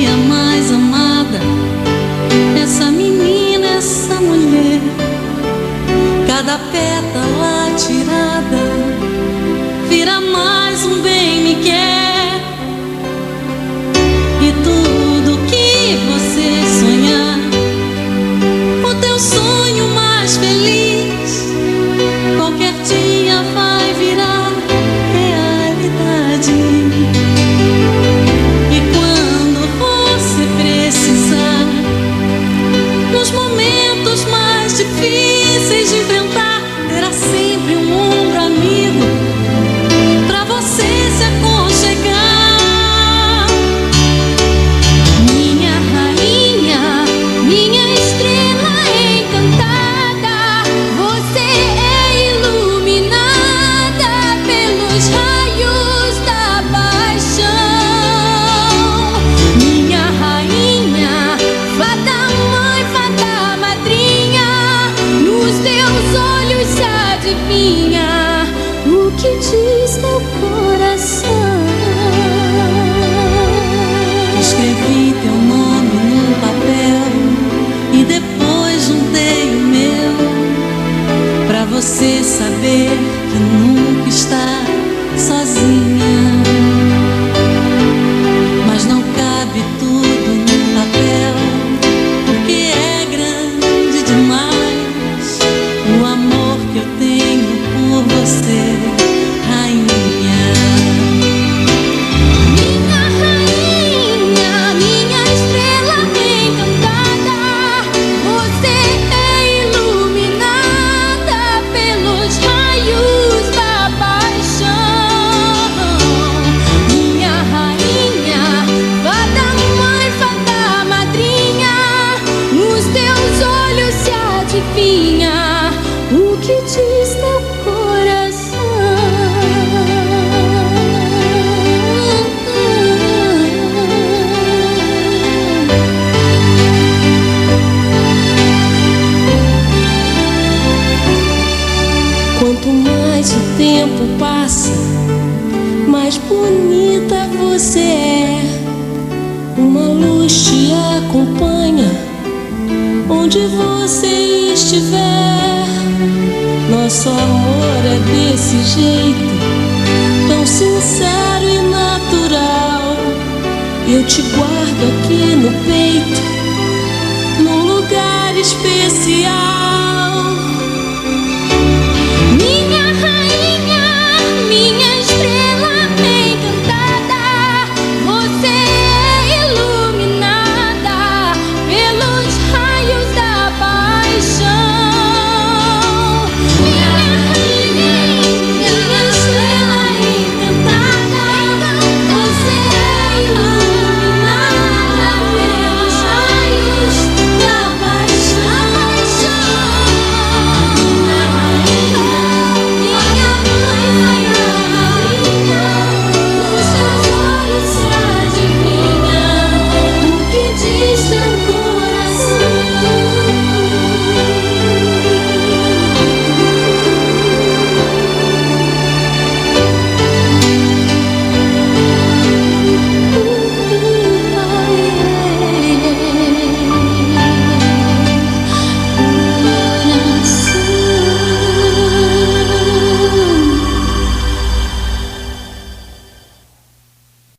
dia mais amada, essa menina, essa mulher. Cada pétala tirada vira mais um bem me quer. E tudo que você sonhar, o teu sonho mais feliz, qualquer dia vai virar realidade. E quando você precisar, nos momentos mais difíceis de enfrentar, terá sempre um ombro amigo pra você se aconchegar. Minha rainha, minha estrela encantada, você é iluminada pelos raios da paixão. Minha rainha, fada mãe, fada madrinha, nos teus olhos se adivinha o que diz teu coração. Escrevi teu nome num papel e depois juntei o meu, pra você saber que nunca está sozinha. Mas não cabe tudo num papel, porque é grande demais o amor que eu tenho por você, rainha. Minha rainha, minha estrela encantada, você é iluminada pelos raios da paixão. Minha rainha, fada mãe, fada madrinha, nos teus olhos se adivinha o que diz teu coração. Quanto mais o tempo passa, mais bonita você é. Uma luz te acompanha onde você estiver. Nosso amor é desse jeito, tão sincero e natural. Eu te guardo aqui no peito, num lugar especial.